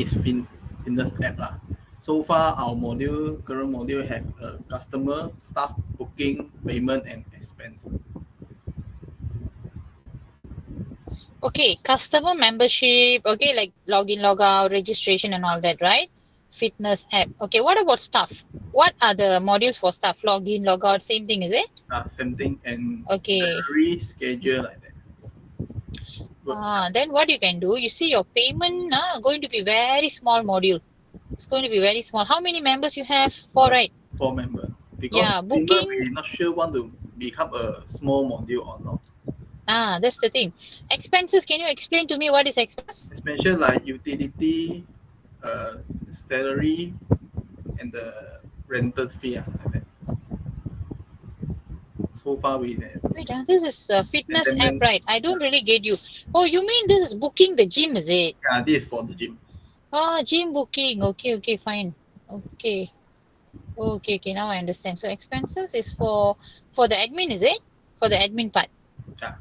is fitness app lah. So far, our current module have customer, staff, booking, payment, and expense. Okay, customer membership, okay, like login, log out, registration and all that, right? Fitness app. Okay, what about staff? What are the modules for staff? Login, log out, same thing, is it? Same thing, and Okay. salary schedule like that. Then what you can do, you see your payment going to be very small module. It's going to be very small. How many members you have? Four, right? 4 member. Because Yeah, payment, booking. we're not sure want to become a small module or not. That's the thing. Expenses, can you explain to me what is expense? Especially like utility, uh, salary, and the rental fee. Like that. So far, we have. Wait, this is a And fitness then, app, right? I don't really get you. Oh, you mean this is booking the gym, is it? this is for the gym. Gym booking. Okay, okay, fine. Okay. Okay, okay, now I understand. So expenses is for the admin, is it? For the admin part. Yeah.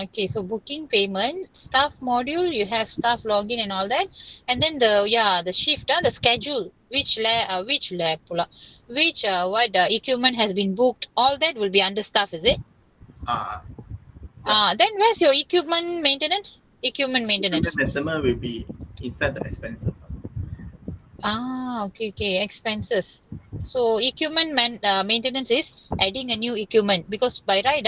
Okay, so booking payment, staff module, you have staff login and all that. And then the shift, the schedule, which lab pula, which what equipment has been booked, all that will be under staff, is it? Uh, yeah. Then where's your equipment maintenance? Equipment Equipment maintenance. maintenance will be inside the expenses. Okay, okay, expenses. So equipment maintenance is adding a new equipment because by right,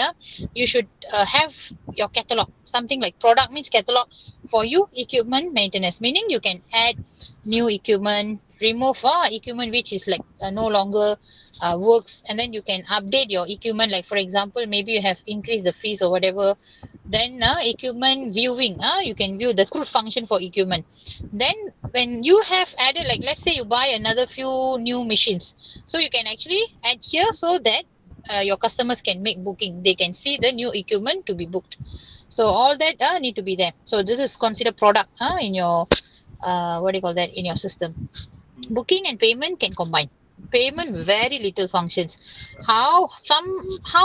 you should have your catalog. Something like product means catalog. For you, equipment maintenance, meaning you can add new equipment, remove equipment which is like no longer works, and then you can update your equipment. Like for example, maybe you have increased the fees or whatever. Then equipment viewing, you can view the crude function for equipment. Then when you have added, like let's say you buy another few new machines, so you can actually add here so that your customers can make booking, they can see the new equipment to be booked. So all that need to be there. So this is considered product in your what do you call that, in your system. Booking and payment can combine. Payment very little functions. How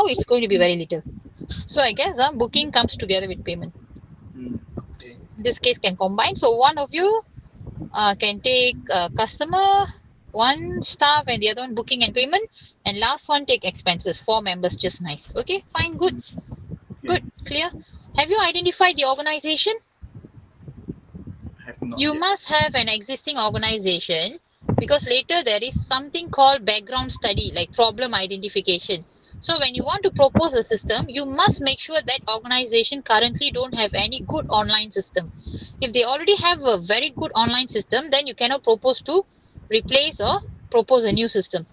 it's going to be very little. So I guess booking comes together with payment. Okay. In this case can combine. So one of you can take customer, one staff, and the other one booking and payment, and last one take expenses. 4 members, just nice. Okay, fine, good, Okay. good, clear. Have you identified the organization? Have not You yet. must have an existing organization because later there is something called background study, like problem identification. So when you want to propose a system, you must make sure that organization currently don't have any good online system. If they already have a very good online system, then you cannot propose to replace or propose a new system.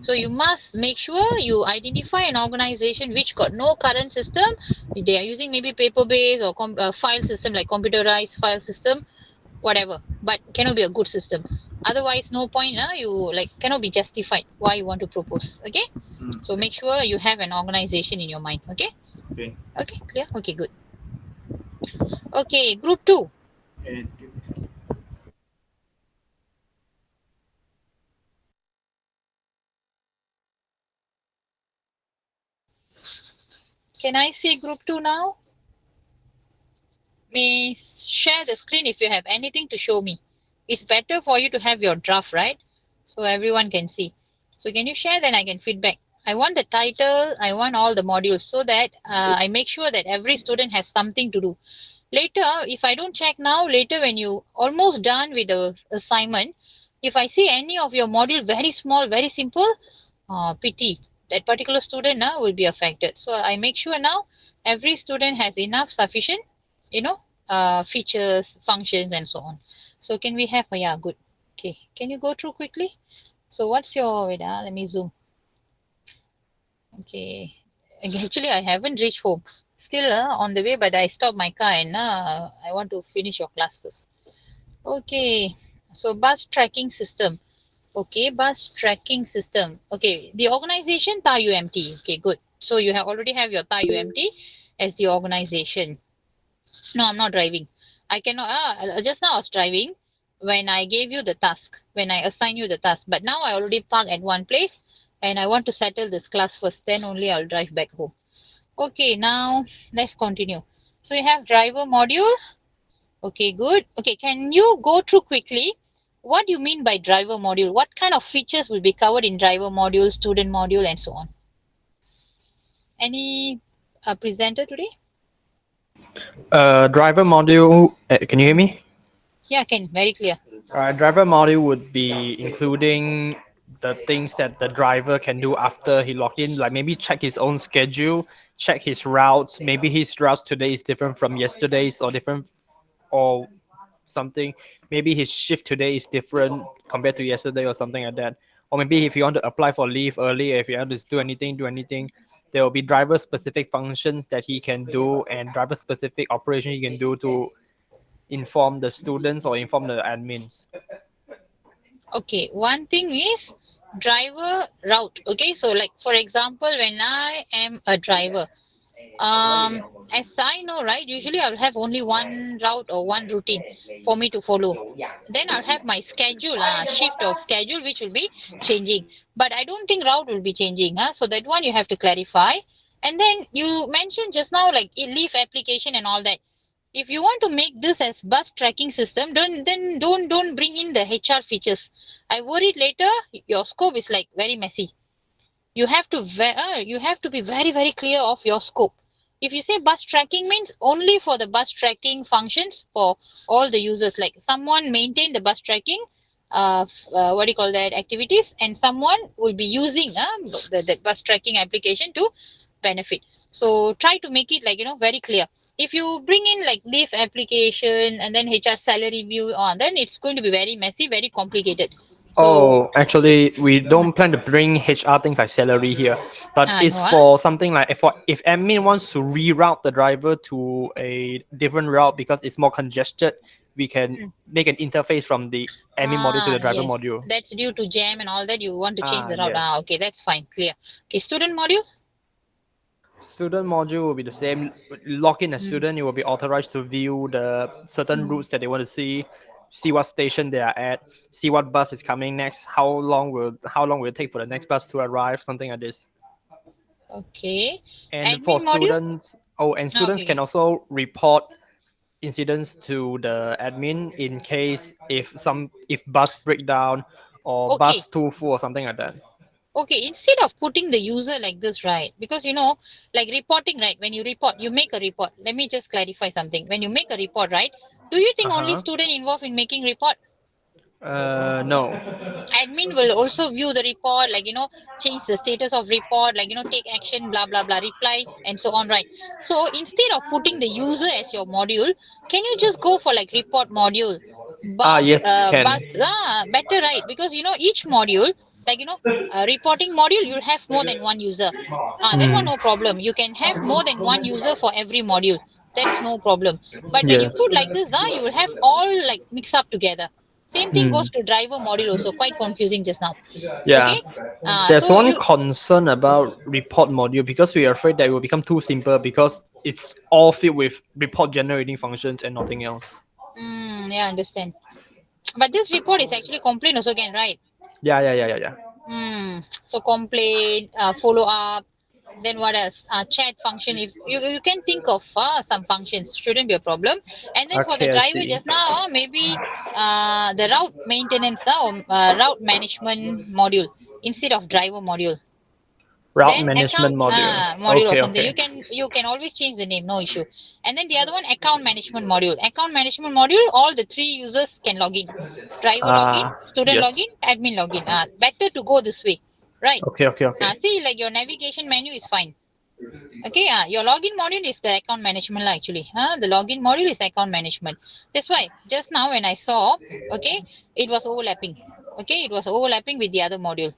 So you must make sure you identify an organization which got no current system. They are using maybe paper based or file system, like computerized file system, whatever, but cannot be a good system. Otherwise no point, you like cannot be justified why you want to propose. Okay, so Okay. make sure you have an organization in your mind. Okay, Okay. okay, clear. Okay, good. Okay, group 2. And give me some. Can I see group 2 now? May share the screen if you have anything to show me. It's better for you to have your draft, right? So everyone can see. So can you share, then I can feedback. I want the title, I want all the modules so that I make sure that every student has something to do. Later, if I don't check now, later when you almost done with the assignment, if I see any of your module very small, very simple, pity, that particular student now will be affected. So I make sure now every student has enough sufficient, you know, features, functions, and so on. So can we have, yeah, good. Okay, can you go through quickly? So what's your, wait, let me zoom. Okay, actually I haven't reached home. Still on the way, but I stopped my car and I want to finish your class first. Okay, so bus tracking system. Okay, bus tracking system. Okay, the organization TAR UMT. Okay, good. So you have already have your TAR UMT as the organization. No, I'm not driving. I cannot. Just now I was driving when I gave you the task, when I assign you the task. But now I already park at one place and I want to settle this class first. Then only I'll drive back home. Okay, now let's continue. So you have driver module. Okay, good. Okay, can you go through quickly what do you mean by driver module? What kind of features will be covered in driver module, student module, and so on? Any presenter today? Driver module. Can you hear me? Yeah, can very clear. Driver module would be including the things that the driver can do after he log in, like maybe check his own schedule, check his routes. Maybe his routes today is different from yesterday's or different or something. Maybe his shift today is different compared to yesterday or something like that. Or maybe if you want to apply for leave early, if you want to do anything, there will be driver specific functions that he can do and driver specific operation he can do to inform the students or inform the admins. Okay, one thing is driver route. Okay, so like for example, when I am a driver, as I know, right, usually I'll have only one route or one routine for me to follow. Then I'll have my schedule, shift of schedule, which will be changing. But I don't think route will be changing. So that one you have to clarify. And then you mentioned just now like leave application and all that. If you want to make this as bus tracking system, don't bring in the HR features. I worried later your scope is like very messy. You have to be very clear of your scope. If you say bus tracking means only for the bus tracking functions for all the users, like someone maintain the bus tracking what do you call that activities, and someone will be using the bus tracking application to benefit. So try to make it like very clear. If you bring in like leave application and then HR salary view on, then it's going to be very messy, very complicated. So Oh, actually, we don't plan to bring HR things like salary here, but no it's for something like if admin wants to reroute the driver to a different route because it's more congested, we can make an interface from the admin module to the driver Yes, module. that's due to jam and all that. You want to change the route. Yes. Okay, that's fine, clear. Okay, student module. Student module will be the same. Log in a Mm. student, you will be authorized to view the certain routes that they want to see what station they are at, see what bus is coming next, how long will it take for the next bus to arrive, something like this. Okay, And for admin module. students, oh, and Ah, students okay, can okay. also report incidents to the admin in case if bus breakdown or Okay, bus too full or something like that. okay. Instead of putting the user like this, right? Because like reporting, right? When you report, you make a report. Let me just clarify something. When you make a report, right? Do you think only Uh-huh. student involved in making report? No. Admin will also view the report, like change the status of report, like take action, blah blah blah, reply and so on, right? So instead of putting the user as your module, can you just go for like report module? Yes, can. Better, right? Because each module, like reporting module, you'll have more than one user. That one Mm. no problem, you can have more than one user for every module. That's no problem. But when you Yes. put like this, you will have all like mix up together. Same thing Mm. goes to driver module also, quite confusing just now. Yeah. Okay. There's So one you concern about report module because we are afraid that it will become too simple because it's all filled with report generating functions and nothing else. yeah, understand. But this report is actually complaint also can, right? Yeah. So complaint, follow up, then what else? Chat function. If you can think of some functions, shouldn't be a problem. And then for the Okay, I driver see. just now, maybe the route maintenance now, route management module instead of driver module. Route Then management account module. module or Okay, something. okay. You can always change the name, no issue. And then the other one, account management module. Account management module, all the three users can log in. Driver login, student Yes. login, admin login. Better to go this way, right? Okay. See, like your navigation menu is fine. Okay, your login module is the account management lah, actually. The login module is account management. That's why just now when I saw, okay, it was overlapping. Okay, it was overlapping with the other module.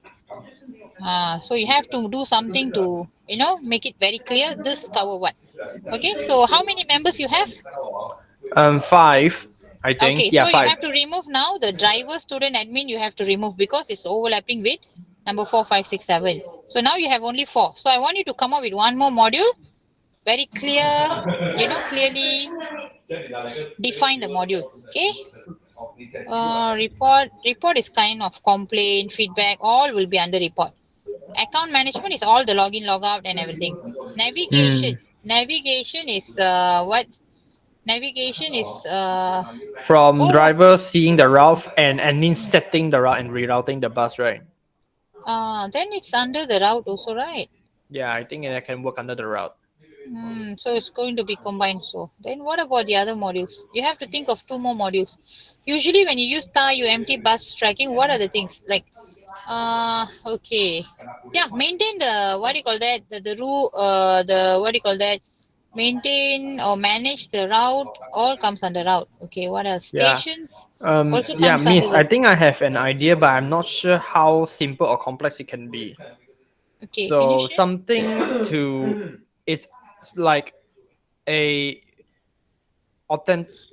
So you have to do something to make it very clear. This cover what? Okay, so how many members you have? Five, I think. Okay, Yeah, so you five. have to remove now the driver, student, admin. You have to remove because it's overlapping with number 4, 5, 6, 7. So now you have only four. So I want you to come up with one more module, very clear. Clearly define the module. Okay. Report is kind of complaint, feedback. All will be under report. Account management is all the login, logout, and everything. Hmm. Navigation is what? Navigation is From oh driver seeing the route and admin setting the route and rerouting the bus, right? then it's under the route also, right? Yeah, I think that can work under the route. So it's going to be combined. So then what about the other modules? You have to think of two more modules. Usually when you use star UMT bus tracking, what are the things like okay. Yeah, maintain the what do you call that? The rule the what do you call that? Maintain or manage the route all comes under route. Okay, what else? Yeah. Stations also Yeah, comes under Miss, I the think I have an idea, but I'm not sure how simple or complex it can be. okay, can you So share? something to it's like a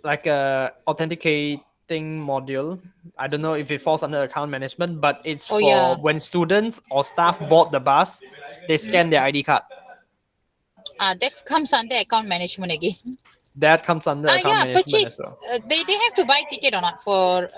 like a authenticating module. I don't know if it falls under account management, but it's Oh yeah. for when students or staff board the bus, they Hmm? scan their ID card. That comes under account management again. That comes under account Yeah, management as purchase. well. They have to buy ticket or not for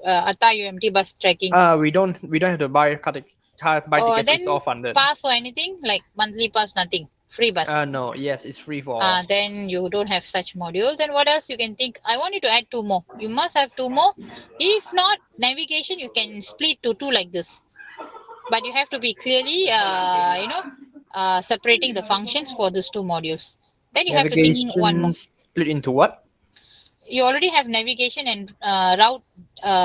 Ata UMT bus tracking? We don't have to buy Or tickets. It's then all funded. pass or anything like monthly pass, nothing. Free bus. No, yes, it's free for all. Then you don't have such module. Then what else you can think? I want you to add two more. You must have two more. If not navigation, you can split to two like this. But you have to be clearly, separating the functions for these two modules. Then you have to think one Navigation more. split into what? You already have navigation and route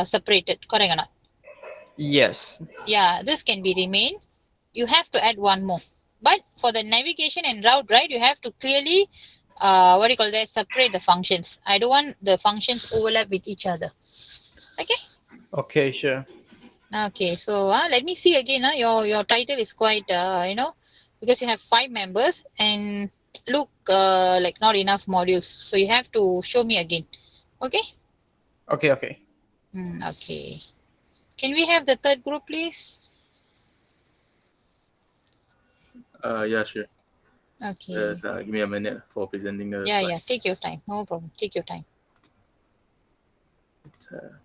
separated, correct or not? Yes. Yeah, this can be remain. You have to add one more. But for the navigation and route, right, you have to clearly, what do you call that, separate the functions. I don't want the functions overlap with each other. Okay. Okay, sure. Okay. So let me see again. Your title is quite because you have 5 members and look like not enough modules. So you have to show me again. Okay. Okay, okay. Okay. Can we have the third group, please? Yeah, sure. Okay. Just give me a minute for presenting the Yeah, slide. yeah. Take your time. No problem. Take your time. Uh,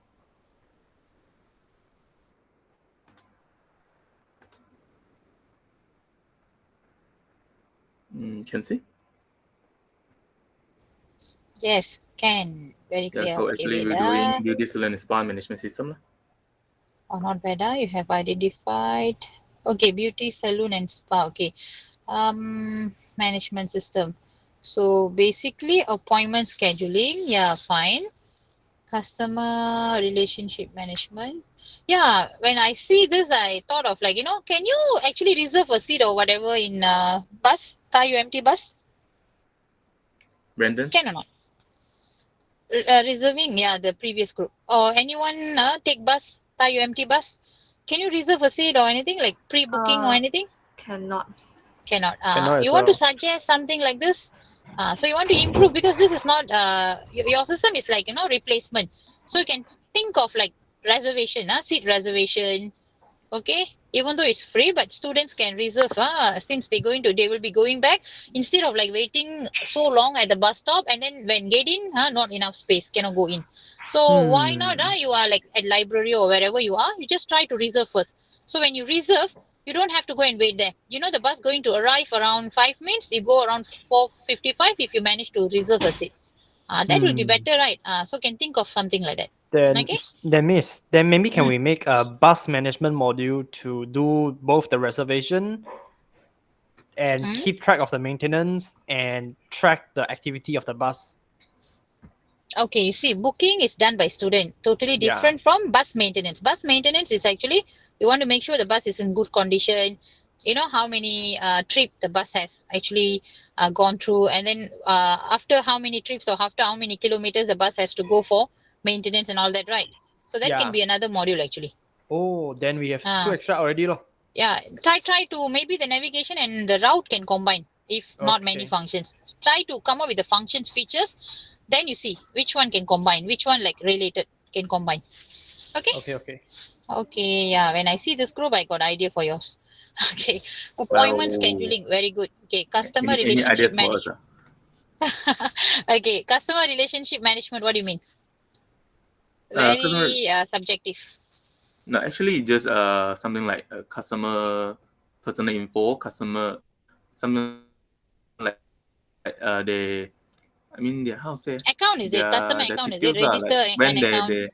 can see? Yes, can. Very Yeah, clear. so Okay, actually wait. we're doing beauty salon and spa management system. Lah. Oh, not bad. You have identified. Okay, beauty, salon, and spa. Okay. Management system. So basically, appointment scheduling. Yeah, fine. Customer relationship management. Yeah, when I see this, I thought of like, can you actually reserve a seat or whatever in bus, Tayu empty bus? Brandon? Can or not? Reserving, yeah, the previous group. Or anyone take bus, Tayu empty bus? Can you reserve a seat or anything like pre-booking or Uh, anything? cannot. Cannot. Cannot as You want to well. suggest something like this? So you want to improve because this is not your system is like replacement. So you can think of like reservation, seat reservation. Okay, even though it's free, but students can reserve. Since they will be going back instead of like waiting so long at the bus stop and then when get in, not enough space, cannot go in. So why not? Hmm. You are like at library or wherever you are, you just try to reserve first. So when you reserve, you don't have to go and wait there. The bus going to arrive around 5 minutes. You go around 4:55 if you manage to reserve a seat. That will be Hmm. better, right? So can think of something like that. Okay. Then maybe can Mm. we make a bus management module to do both the reservation and Mm. keep track of the maintenance and track the activity of the bus? Okay, you see, booking is done by student, totally Yeah. different from bus maintenance. Bus maintenance is actually you want to make sure the bus is in good condition. How many trip the bus has actually gone through, and then after how many trips or after how many kilometers the bus has to go for maintenance and all that, right? So that can Yeah. be another module actually. Oh, then we have two Uh, extra already, lor. yeah, try to maybe the navigation and the route can combine if not many Okay. functions. Try to come up with the functions features, then you see which one can combine, which one like related can combine. Okay. Okay, okay. Okay, yeah, when I see this group I got idea for yours. Okay, appointment Well, scheduling, very good. Okay, customer any relationship ideas for us? management. Okay, customer relationship management, what do you mean? Customer, Very subjective. no, actually just something like customer personal info, customer something like they I mean, yeah, how to say, Account is it? Customer their account is it? details lah. Register Like an when account. they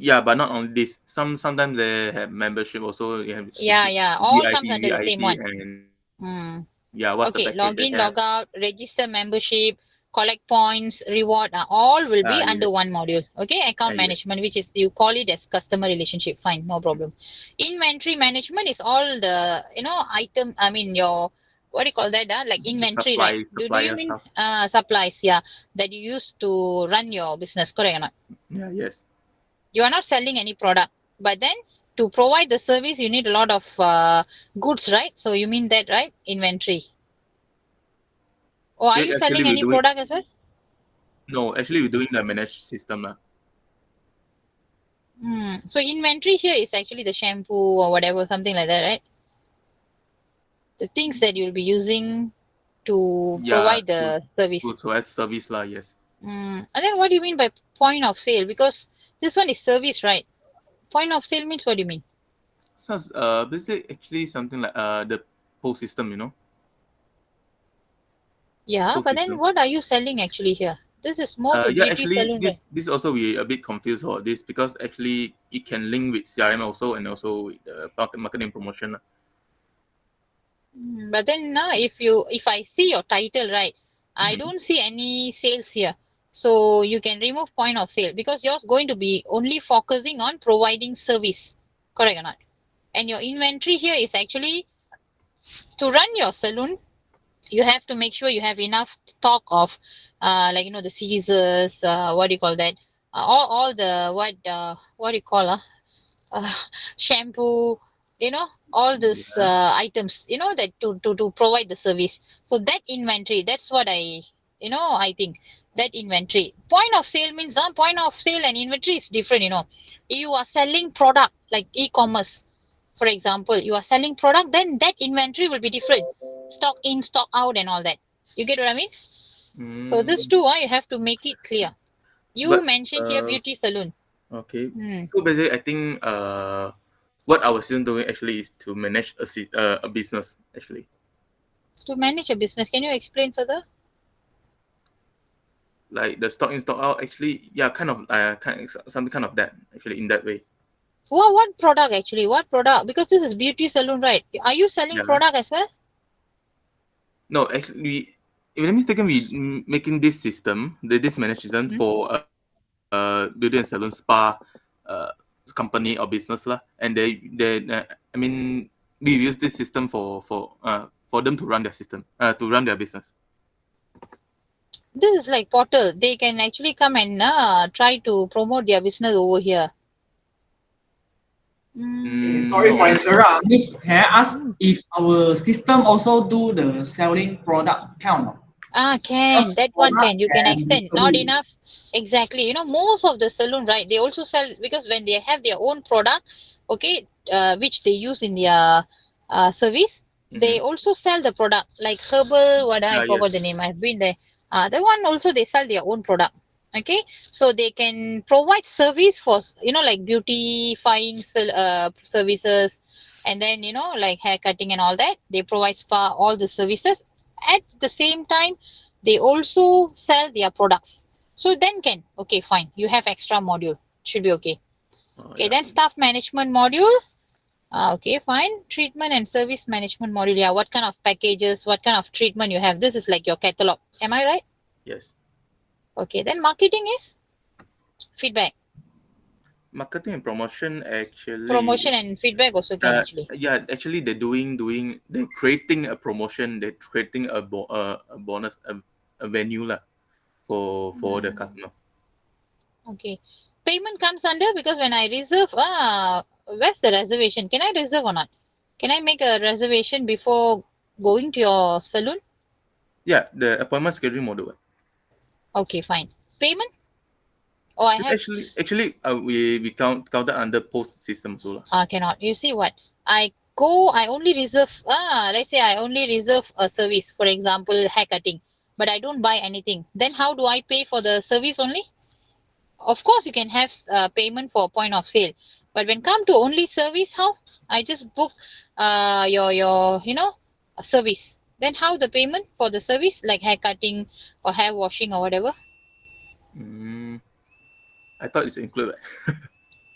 yeah, but not only this. Sometimes they have membership also. You have Yeah, yeah. All comes VIP, under the same one. and Hmm. yeah, what's the Okay, package log they in, have? log out, register membership, collect points, reward, all will be under Yes. one module. Okay, account Yes. management, which is you call it as customer relationship. Fine, no problem. Inventory management is all the item. I mean your what do you call that? Like The inventory, right? Do you supplier mean stuff. supplies? Yeah, that you use to run your business. Correct or not? Yeah. Yes. You are not selling any product, but then to provide the service, you need a lot of goods, right? So you mean that, right? Inventory. Oh, are you Actually, selling we're any doing product as well? no. Actually, we're doing the managed system lah. So inventory here is actually the shampoo or whatever, something like that, right? The things that you'll be using to Yeah. provide the service. So as service lah. Yes. And then what do you mean by point of sale? Because this one is service, right? Point of sale means what do you mean? So basically, actually something like the post system. Yeah, Post but then system. what are you selling actually here? This is more to Yeah, beauty actually, salon, right? this also we a bit confused about this because actually it can link with CRM also and also with marketing promotion lah. But then if I see your title, right, I Mhm. don't see any sales here. So you can remove point of sale because yours going to be only focusing on providing service. Correct or not? And your inventory here is actually to run your salon. You have to make sure you have enough stock of, like the scissors. What do you call that? All the what do you call uh, shampoo, all these Yeah. items, that to provide the service. So that inventory, that's what I think that inventory. Point of sale means point of sale and inventory is different. You are selling product like e-commerce, for example. You are selling product, then that inventory will be different. Stock in, stock out, and all that. You get what I mean? So this Mm, too, you have to make it clear. You but mentioned here beauty salon. okay. Hmm. So basically, I think what our student doing actually is to manage a business actually, To manage a business, can you explain further? like the stock in stock out. Actually, yeah, something kind of that actually in that way. What product actually? What product? Because this is beauty salon, right? Are you selling Yeah. product as well? No, actually, if I'm mistaken, we making this system, this managed system Hmm? for beauty and salon spa company or business lah, and I mean we use this system for them to run their system to run their business. This is like portal. They can actually come and try to promote their business over here. Sorry for No, interrupt. Miss, can I ask Mm. if our system also do the selling product count? Just Can. That one product can. You can and the extend. Not service. enough. Exactly. Most of the salon, right? They also sell because when they have their own product, okay, which they use in their service, they mm-hmm. also sell the product like herbal. What I forgot Yes, the name. I've been there. That one also they sell their own product. Okay, so they can provide service for like beautifying services, and then like hair cutting and all that. They provide spa, all the services. At the same time, they also sell their products. So then can, okay, fine, you have extra module, should be okay. oh Okay, yeah, then staff management module. Okay, fine. Treatment and service management module. Yeah, what kind of packages, what kind of treatment you have? This is like your catalog. Am I right? yes. Okay, then marketing is feedback. Marketing and promotion Promotion actually, and feedback also can actually. yeah, actually they're they're creating a promotion, they're creating a bonus, a venue lah for the Mm, customer. okay. Payment comes under because when I reserve, where's the reservation? Can I reserve or not? Can I make a reservation before going to your salon? Yeah, the appointment scheduling model. Okay, fine. Payment? Oh, I have. Actually, we counted under post system so lah. Cannot. You see what? I only reserve, let's say I only reserve a service, for example, hair cutting, but I don't buy anything. Then how do I pay for the service only? Of course, you can have payment for point of sale, but when come to only service, how? I just book your a service. Then how the payment for the service, like hair cutting or hair washing or whatever? I thought it's included.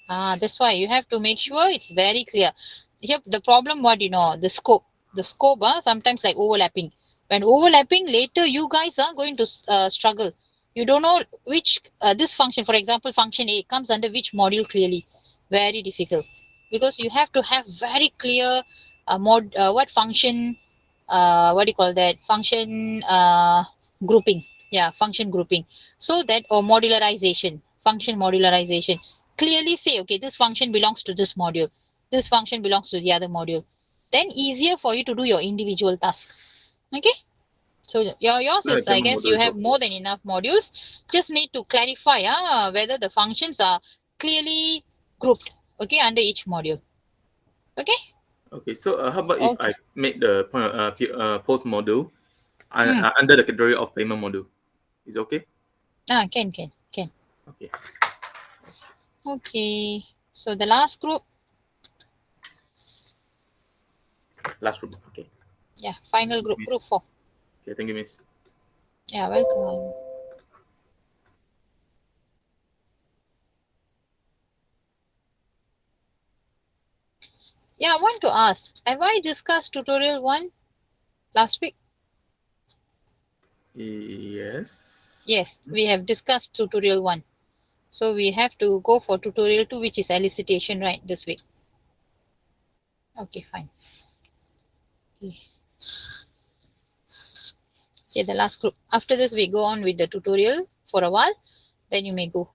That's why you have to make sure it's very clear. Here the problem, what the scope. The scope sometimes like overlapping. When overlapping, later you guys are going to struggle. You don't know which this function, for example, function A comes under which module clearly. Very difficult because you have to have very clear what function, what do you call that function grouping. Yeah, function grouping, so that, or modularization, function modularization, clearly say, okay, this function belongs to this module, this function belongs to the other module, then easier for you to do your individual task. Okay, so yours No, is, I payment guess model you is have okay. more than enough modules. Just need to clarify whether the functions are clearly grouped, okay, under each module. Okay. Okay, so how about if I Okay. make the post module Hmm. under the category of payment module? Is it okay? Can. Okay. Okay, so the last group. Last group. Okay. Yeah, final group, group Miss. 4. Okay, thank you, Miss. Yeah, welcome. Yeah, I want to ask, have I discussed tutorial 1 last week? Yes. Yes, we have discussed tutorial 1. So we have to go for tutorial 2, which is elicitation, right, this week. Okay, fine. Okay. Okay, the last group. After this, we go on with the tutorial for a while. Then you may go.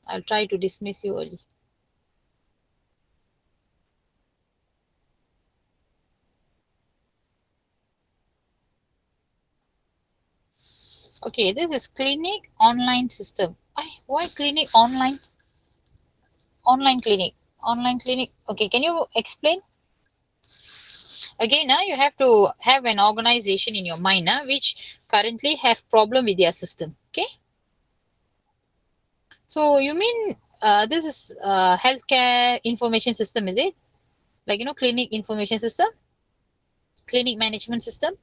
I'll try to dismiss you early. Okay, this is clinic online system. Why clinic online? Online clinic. Online clinic. Okay, can you explain? Again, you have to have an organization in your mind which currently have problem with their system. Okay, so you mean this is healthcare information system, is it? Like, clinic information system, clinic management system.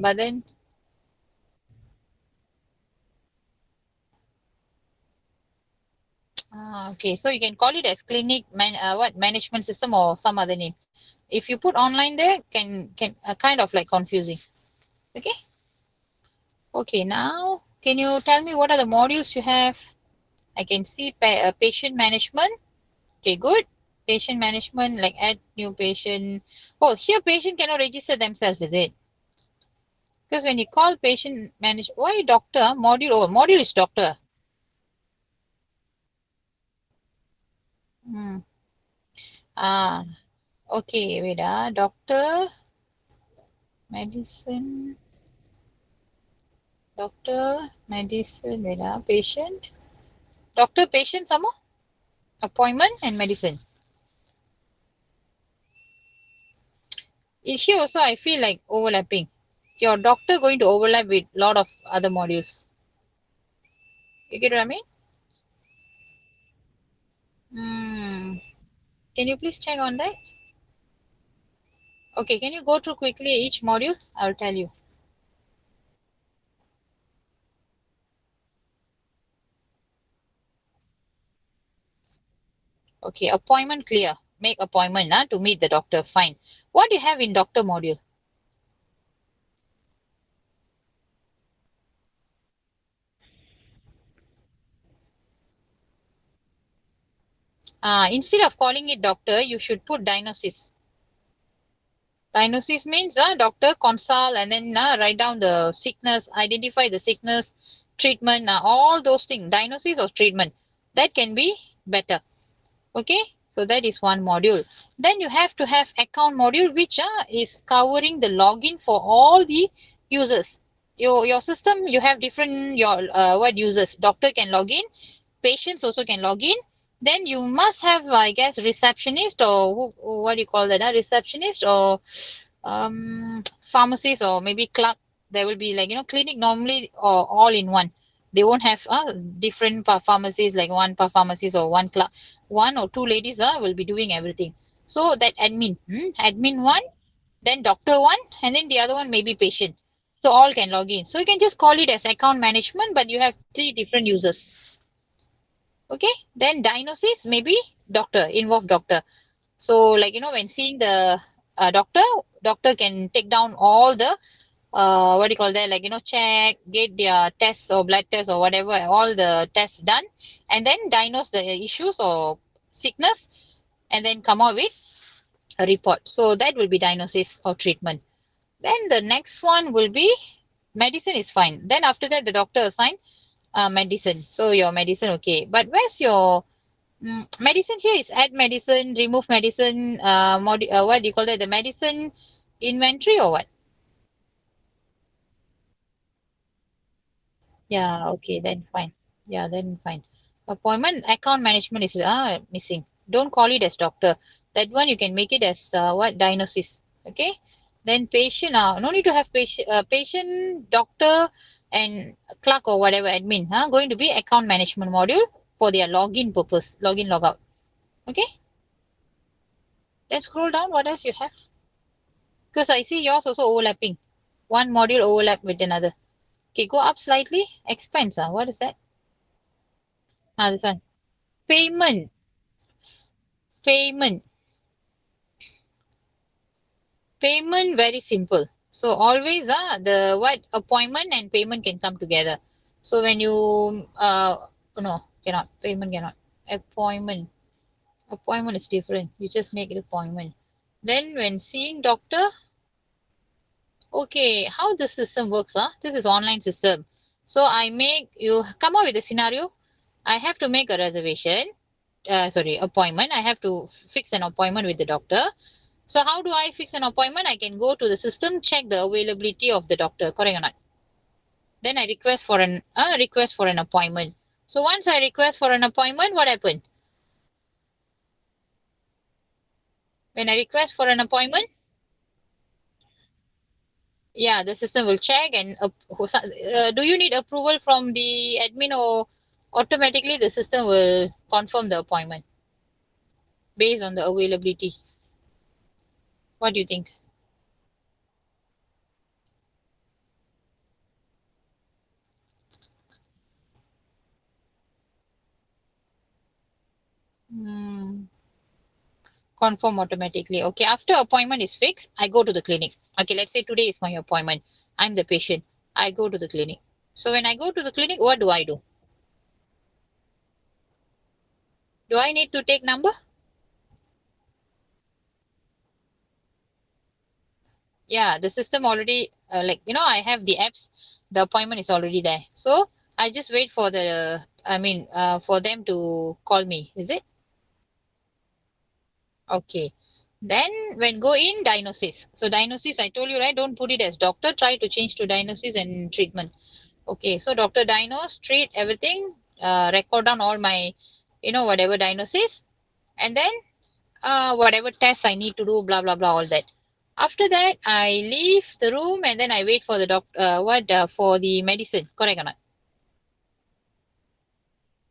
But then okay, so you can call it as clinic management system or some other name. If you put online there, can kind of like confusing. Okay. Okay, now can you tell me what are the modules you have? I can see patient management. Okay, good. Patient management, like add new patient. Oh, here patient cannot register themselves, is it? Because when you call patient manage, why doctor? Module, oh, module is doctor. Hmm. Ah, okay, wait, doctor, medicine, doctor, medicine, wait, patient, doctor, patient, some more, appointment and medicine. Here also, I feel like overlapping. Your doctor going to overlap with lot of other modules. You get what I mean? Hmm. Can you please check on that? Okay, can you go through quickly each module? I'll tell you. Okay, appointment clear. Make appointment to meet the doctor. Fine. What do you have in doctor module? Instead of calling it doctor, you should put diagnosis. Diagnosis means doctor consult and then write down the sickness, identify the sickness, treatment, all those things. Diagnosis or treatment. That can be better. Okay, so that is one module. Then you have to have account module, which is covering the login for all the users. Your system, you have different what users. Doctor can log in, patients also can log in. Then you must have, I guess, receptionist or what do you call that, receptionist or pharmacist or maybe clerk. There will be like, clinic normally or all in one. They won't have different pharmacies, like one pharmacist or one clerk. One or two ladies will be doing everything. So that admin one, then doctor one, and then the other one may be patient. So all can log in. So you can just call it as account management, but you have three different users. Okay. Then diagnosis, maybe doctor, involve doctor. So like, when seeing the doctor can take down all the what do you call that, like, check, get their tests or blood tests or whatever, all the tests done, and then diagnose the issues or sickness, and then come out with a report. So that will be diagnosis or treatment. Then the next one will be medicine is fine. Then after that, the doctor assign medicine. So your medicine, okay. But where's your medicine here is add medicine, remove medicine, what do you call that? The medicine inventory or what? Yeah, okay, then fine. Yeah, then fine. Appointment account management is missing. Don't call it as doctor. That one you can make it as what, diagnosis. Okay. Then patient. No need to have patient, doctor, and clerk or whatever admin. Going to be account management module for their login purpose, login logout. Okay. Then scroll down. What else you have? Because I see yours also overlapping. One module overlap with another. Okay, go up slightly. Expense. What is that? This one. Payment. Payment. Payment very simple. So always the what, appointment and payment can come together. So when you no, cannot. Payment cannot. Appointment. Appointment is different. You just make it appointment. Then when seeing doctor, okay, how the system works, this is online system. So I make you come up with a scenario. I have to make a reservation, appointment. I have to fix an appointment with the doctor. So how do I fix an appointment? I can go to the system, check the availability of the doctor, correct or not? Then I request for an appointment. So once I request for an appointment, what happened? When I request for an appointment, yeah, the system will check and do you need approval from the admin, or automatically the system will confirm the appointment based on the availability? What do you think? Hmm. Confirm automatically. Okay, after appointment is fixed, I go to the clinic. Okay, let's say today is my appointment. I'm the patient. I go to the clinic. So when I go to the clinic, what do I do? Do I need to take number? Yeah, the system already, I have the apps. The appointment is already there. So I just wait for for them to call me. Is it? Okay. Then when go in diagnosis. So diagnosis, I told you, right? Don't put it as doctor. Try to change to diagnosis and treatment. Okay, so doctor diagnose, treat everything, record down all my, whatever diagnosis, and then whatever tests I need to do, blah blah blah, all that. After that, I leave the room and then I wait for the doctor. For the medicine? Correct or not?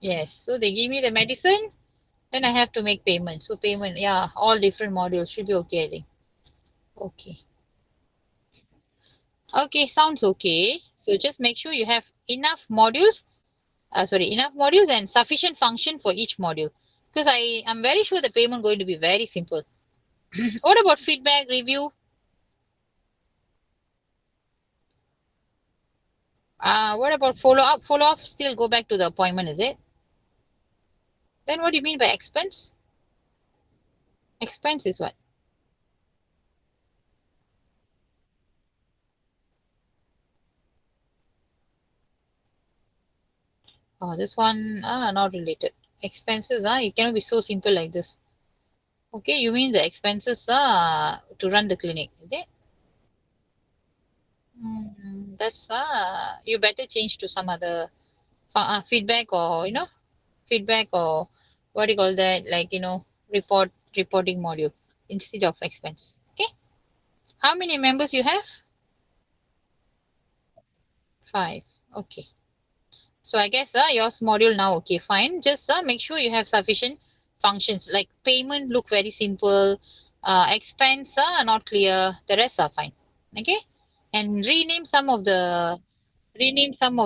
Yes. So they give me the medicine, then I have to make payment. So payment, yeah, all different modules should be okay, I think. Okay. Okay, sounds okay. So just make sure you have enough modules and sufficient function for each module, because I am very sure the payment going to be very simple. What about feedback review? What about follow up still go back to the appointment, is it? Then what do you mean by expense? Expense is what? Oh, this one not related. Expenses, it cannot be so simple like this. Okay, you mean the expenses to run the clinic, is it? That's you better change to some other feedback, or feedback, or what do you call that, like, reporting module instead of expense. Okay, how many members you have? 5. Okay, so I guess yours module now, okay, fine. Just make sure you have sufficient functions like payment look very simple, expense are not clear, the rest are fine. Okay, and rename some of